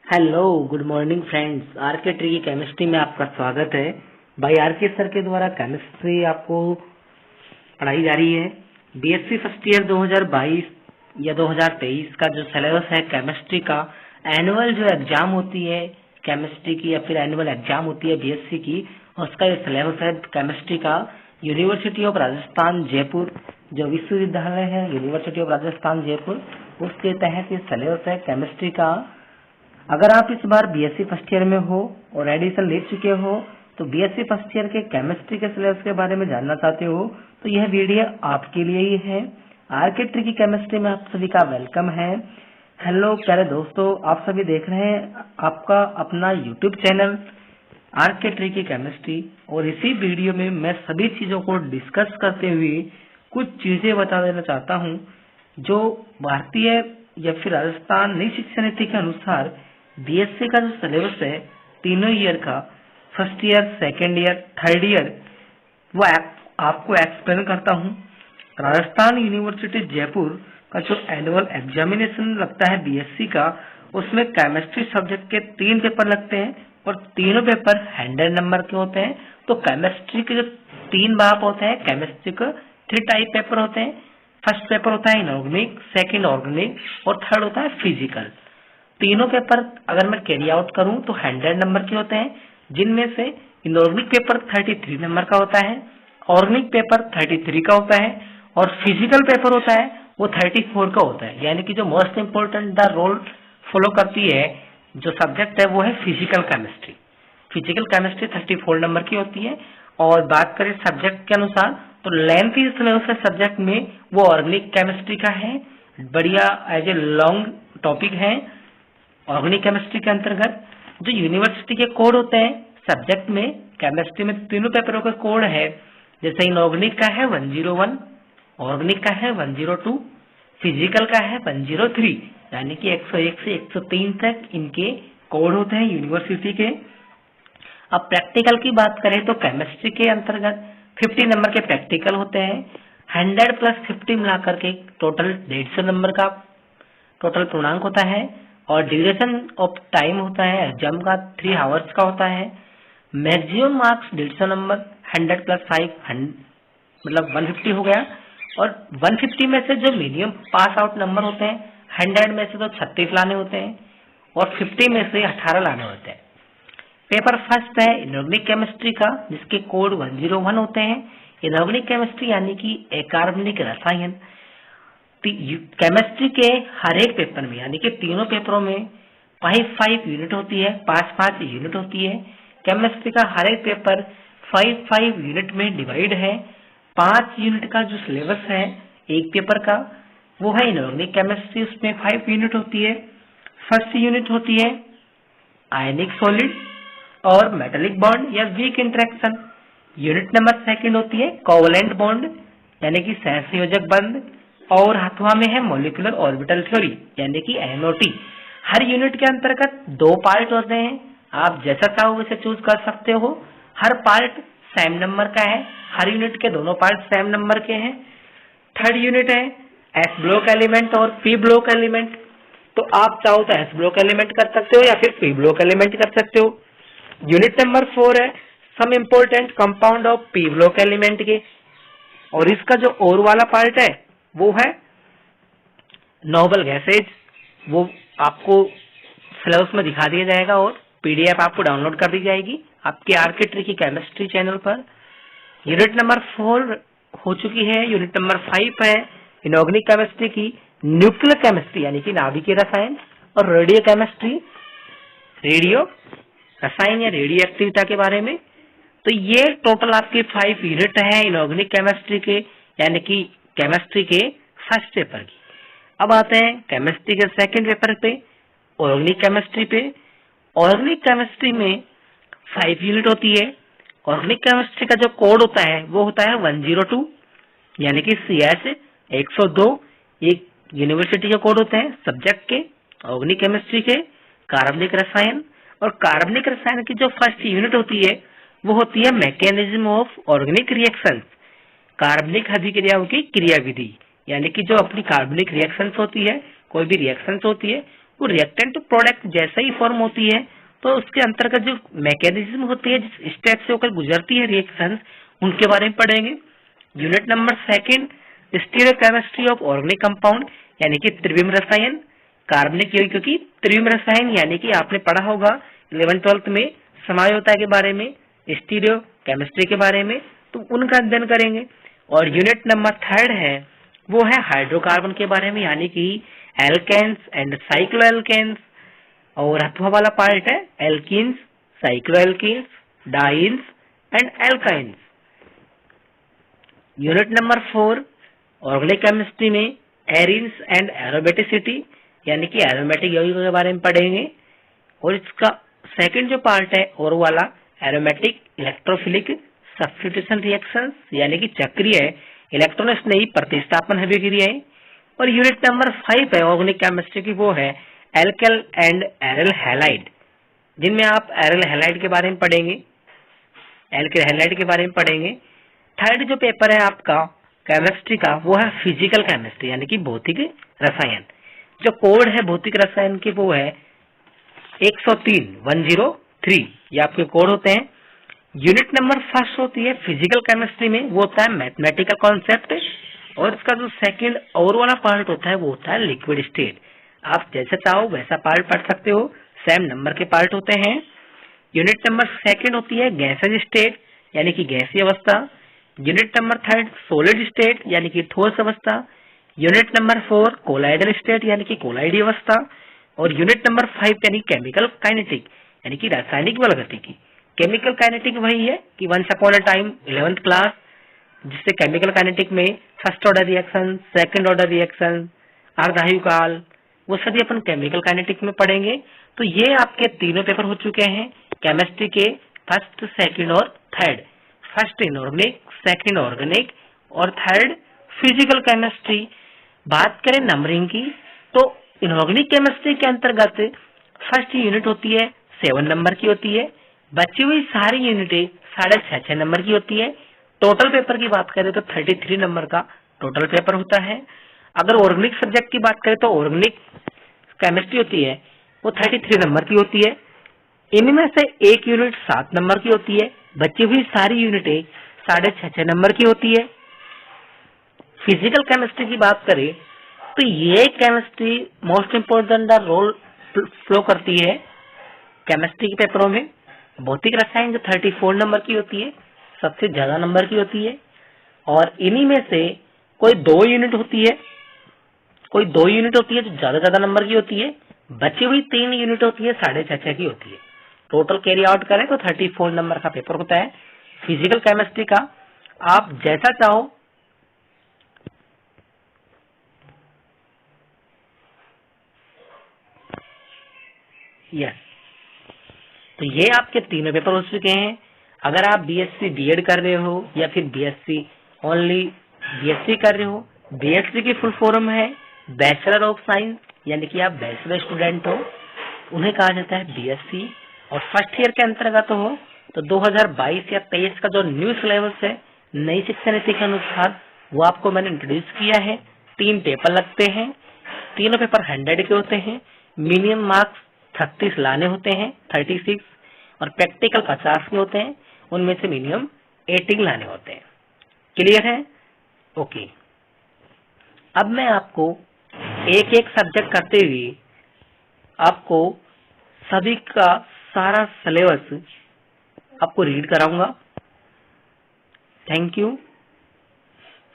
Hello good morning friends. RK tree की chemistry में आपका स्वागत है। भाई आरके सर के द्वारा केमिस्ट्री आपको पढ़ाई जा रही है। बीएससी फर्स्ट ईयर 2022 या 2023 का जो सिलेबस है केमिस्ट्री का, एनुअल जो एग्जाम होती है केमिस्ट्री की या फिर एनुअल एग्जाम होती है बीएससी की, उसका ये सिलेबस है केमिस्ट्री का। यूनिवर्सिटी ऑफ राजस्थान जयपुर जो विश्वविद्यालय है, यूनिवर्सिटी ऑफ राजस्थान जयपुर, उसके तहत ये सिलेबस है केमिस्ट्री का। अगर आप इस बार बीएससी फर्स्ट ईयर में हो और एडिशन ले चुके हो तो बीएससी फर्स्ट ईयर के केमिस्ट्री के सिलेबस के बारे में जानना चाहते हो तो यह वीडियो आपके लिए ही है। आरके ट्री की केमिस्ट्री में आप सभी का वेलकम है। हेलो प्यारे दोस्तों, आप सभी देख रहे हैं आपका अपना यूट्यूब चैनल आरके ट्री की केमिस्ट्री, और इसी वीडियो में मैं सभी चीजों को डिस्कस करते हुए कुछ चीजें बता देना चाहता हूं जो भारतीय या फिर राजस्थान नई शिक्षा नीति के अनुसार बीएससी का जो सिलेबस है तीनों ईयर का, first year, second year, third year, वो आपको एक्सप्लेन करता हूँ। राजस्थान यूनिवर्सिटी जयपुर का जो एनुअल एग्जामिनेशन लगता है बीएससी का, उसमें केमिस्ट्री सब्जेक्ट के 3 पेपर लगते हैं और तीनों पेपर 100 नंबर के होते हैं। तो केमिस्ट्री के जो 3 भाग होते हैं, केमिस्ट्री के 3 टाइप पेपर होते हैं। फर्स्ट पेपर होता है इनऑर्गेनिक, सेकेंड ऑर्गेनिक और थर्ड होता है फिजिकल। तीनों पेपर अगर मैं कैरी आउट करूं तो 100 नंबर के होते हैं, जिनमें से इनऑर्गेनिक पेपर 33 नंबर का होता है, ऑर्गेनिक पेपर 33 का होता है और फिजिकल पेपर होता है वो 34 का होता है। यानी कि जो most important the role follow करती है जो सब्जेक्ट है वो है physical chemistry. Physical chemistry 34 number की होती है। और बात करें सब्जेक्ट के अनुसार तो लेंथी सिलेबस सब्जेक्ट में वो ऑर्गेनिक केमिस्ट्री का है, बढ़िया एज ए लॉन्ग टॉपिक है। ऑर्गेनिक केमिस्ट्री के अंतर्गत जो यूनिवर्सिटी के कोड होते हैं सब्जेक्ट में, केमिस्ट्री में तीनों पेपरों का कोड है। जैसे इनऑर्गेनिक का है 101, ऑर्गेनिक का है 102, फिजिकल का है 103, यानी कि 101 से 103 तक इनके कोड होते हैं यूनिवर्सिटी के। अब प्रैक्टिकल की बात करें तो केमिस्ट्री के अंतर्गत 50 नंबर के प्रैक्टिकल होते हैं। 100 प्लस 50 मिलाकर के टोटल 150 नंबर का टोटल पूर्णांक होता है। और ड्यूरेशन ऑफ टाइम होता है एग्जाम का 3 आवर्स का होता है। मैक्सिमम मार्क्स 150 नंबर, 100 प्लस 5 मतलब 150 हो गया। और 150 में से जो मिनिमम पास आउट नंबर होते हैं 100 में से तो 36 लाने होते हैं और 50 में से 18 लाने होते हैं। पेपर फर्स्ट है इनऑर्गेनिक केमिस्ट्री का, जिसके कोड 101 होते हैं। इनऑर्गेनिक केमिस्ट्री यानी कि अकार्बनिक रसायन। केमिस्ट्री के हर एक पेपर में यानी कि तीनों पेपरों में 5 यूनिट होती है, 5 यूनिट होती है। केमिस्ट्री का हर एक पेपर 5 यूनिट में डिवाइड है। 5 यूनिट का जो सिलेबस है एक पेपर का वो है इनऑर्गेनिक केमिस्ट्री, उसमें 5 यूनिट होती है। फर्स्ट यूनिट होती है आयनिक सॉलिड और मेटालिक बॉन्ड या weak interaction. Unit number second होती है कोवलेंट बॉन्ड यानी कि सहसंयोजक बंध। और हाथवा में है मॉलिक्यूलर ऑर्बिटल थ्योरी यानी कि एमओटी। हर यूनिट के अंतर्गत 2 पार्ट होते हैं, आप जैसा चाहो वैसे चूज कर सकते हो। हर पार्ट सेम नंबर का है, हर यूनिट के दोनों पार्ट सेम नंबर के हैं। थर्ड यूनिट है एस ब्लॉक एलिमेंट और पी ब्लॉक एलिमेंट। तो आप चाहो तो एस ब्लॉक एलिमेंट कर सकते हो या फिर पी ब्लॉक एलिमेंट कर सकते हो। यूनिट नंबर 4 है some important compound of P block element के। और इसका जो और वाला पार्ट है वो है नोबल गैसेज। वो आपको सिलेबस में दिखा दिया जाएगा और पीडीएफ आपको डाउनलोड कर दी जाएगी आपके आरके ट्री की केमिस्ट्री चैनल पर। यूनिट नंबर 4 हो चुकी है। यूनिट नंबर 5 है इनऑर्गेनिक केमिस्ट्री की न्यूक्लियर केमिस्ट्री यानी कि नाभिकीय रसायन और रेडियो केमिस्ट्री, रेडियो रसायन या रेडियो एक्टिविटी के बारे में। तो ये टोटल आपके 5 यूनिट है इनऑर्गेनिक केमिस्ट्री के यानी कि केमिस्ट्री के फर्स्ट पेपर की। अब आते हैं केमिस्ट्री के सेकंड पेपर पे, ऑर्गेनिक केमिस्ट्री पे। ऑर्गेनिक केमिस्ट्री में 5 यूनिट होती है। ऑर्गेनिक केमिस्ट्री का जो कोड होता है वो होता है 102 यानी कि CS 102। ये यूनिवर्सिटी के कोड होते हैं सब्जेक्ट के ऑर्गेनिक केमिस्ट्री के। कार्बनिक रसायन और कार्बनिक रसायन की जो फर्स्ट यूनिट होती है वो होती है मैकेनिज्म ऑफ ऑर्गेनिक रिएक्शंस, कार्बनिक अभिक्रियाओं की क्रिया विधि। यानी कि जो अपनी कार्बनिक रिएक्शंस होती है, कोई भी रिएक्शंस होती है वो रिएक्टेंट टू प्रोडक्ट जैसा ही फॉर्म होती है तो उसके अंतर्गत जो मैकेनिज्म होती है, जिस स्टेप से होकर गुजरती है रिएक्शन, उनके बारे में पढ़ेंगे। Unit number 2 stereochemistry of organic compound, यानी कि त्रिविम रसायन। कार्बनिक यौगिक की त्रिविम रसायन यानी कि आपने पढ़ा होगा 11th-12th में समझौता के बारे में, स्टीरियो केमिस्ट्री के बारे में, तो उनका अध्ययन करेंगे। और यूनिट नंबर 3 है वो है हाइड्रोकार्बन के बारे में, यानी कि एल्केन्स एंड साइक्लोएल्केन्स। और हथवा वाला पार्ट है alkenes, cycloalkenes, dienes and alkynes. Unit number 4 organic chemistry में एरिन्स एंड एरोमेटिसिटी, यानी कि एरोमेटिक यौगिकों के बारे में पढ़ेंगे। और इसका सेकंड जो पार्ट है और वाला एरोमेटिक इलेक्ट्रोफिलिक सब्स्टिट्यूशन रिएक्शंस, यानी कि चक्रीय इलेक्ट्रॉन स्नेही प्रतिस्थापन अभिक्रियाएं। और यूनिट नंबर 5 है ऑर्गेनिक केमिस्ट्री की, वो है एल्केल एंड एरल हैलाइड, जिनमें आप एरल हैलाइड के बारे में पढ़ेंगे, एल्केल हैलाइड के बारे में पढ़ेंगे। थर्ड जो पेपर है आपका केमिस्ट्री का वो है फिजिकल केमिस्ट्री, यानी कि भौतिक रसायन। जो कोड है भौतिक रसायन के वो है 103 ये आपके कोड होते हैं। यूनिट नंबर 1 होती है फिजिकल केमिस्ट्री में, वो होता है मैथमेटिकल कॉन्सेप्ट। और इसका जो सेकंड और वाला पार्ट होता है वो होता है लिक्विड स्टेट। आप जैसे चाहो वैसा पार्ट पढ़ सकते हो, सेम नंबर के पार्ट होते हैं। यूनिट नंबर 2 होती है गैसेज स्टेट, यानी कि गैसीय अवस्था। यूनिट नंबर 3 सॉलिड स्टेट, यानी कि ठोस अवस्था। यूनिट नंबर 4 कोलाइडल स्टेट, यानी कि कोलाइडी अवस्था। और यूनिट नंबर 5 यानी केमिकल काइनेटिक, यानी कि रासायनिक बल गतिकी। केमिकल काइनेटिक वही है कि once upon a time 11th class, जिससे केमिकल काइनेटिक में first order reaction, second order reaction, अर्धायुकाल, वो सभी अपन केमिकल काइनेटिक में पढ़ेंगे। तो ये आपके तीनों पेपर हो चुके हैं केमिस्ट्री के, फर्स्ट, सेकंड और third. First inorganic, second organic और थर्ड फिजिकल केमिस्ट्री। बात करें नंबरिंग की तो इनऑर्गेनिक केमिस्ट्री के अंतर्गत फर्स्ट यूनिट होती है 7 नंबर की होती है, बची हुई सारी यूनिटें 6.5 नंबर की होती है। टोटल पेपर की बात करें तो 33 नंबर का टोटल पेपर होता है। अगर ऑर्गेनिक सब्जेक्ट की बात करें तो ऑर्गेनिक केमिस्ट्री होती है वो 33 नंबर की होती है। इनमें से एक यूनिट 7 नंबर की होती है, बची हुई सारी यूनिटें 6.5 नंबर की होती है। फिजिकल केमिस्ट्री की बात करें तो ये chemistry most important role flow करती है केमिस्ट्री के पेपरों में। भौतिक रसायन जो 34 नंबर की होती है, सबसे ज्यादा नंबर की होती है। और इन्हीं में से कोई 2 यूनिट होती है, जो ज्यादा नंबर की होती है। बची हुई 3 यूनिट होती है 6.5 की होती है। टोटल कैरी आउट करें तो 34 नंबर का पेपर होता है फिजिकल केमिस्ट्री का। आप जैसा चाहो यस, तो ये आपके तीनों पेपर हो चुके हैं। अगर आप बीएससी बीएड कर रहे हो या फिर बीएससी ओनली बीएससी कर रहे हो, बीएससी की फुल फॉर्म है बैचलर ऑफ साइंस, यानी कि आप बैचलर स्टूडेंट हो, उन्हें कहा जाता है बीएससी। और फर्स्ट ईयर के अंतर्गत हो तो 2022 या 23 का जो न्यू सिलेबस है नई शिक्षा नीति के अनुसार वो आपको मैंने इंट्रोड्यूस किया है। 3 पेपर लगते हैं, तीनों पेपर 100 के होते हैं। मिनिमम मार्क्स 36 लाने होते हैं, 36, और प्रैक्टिकल 50 के होते हैं, उनमें से मिनिमम 18 लाने होते हैं। क्लियर है? ओके। अब मैं आपको एक एक सब्जेक्ट करते हुए आपको सभी का सारा सिलेबस आपको रीड कराऊंगा। Thank you.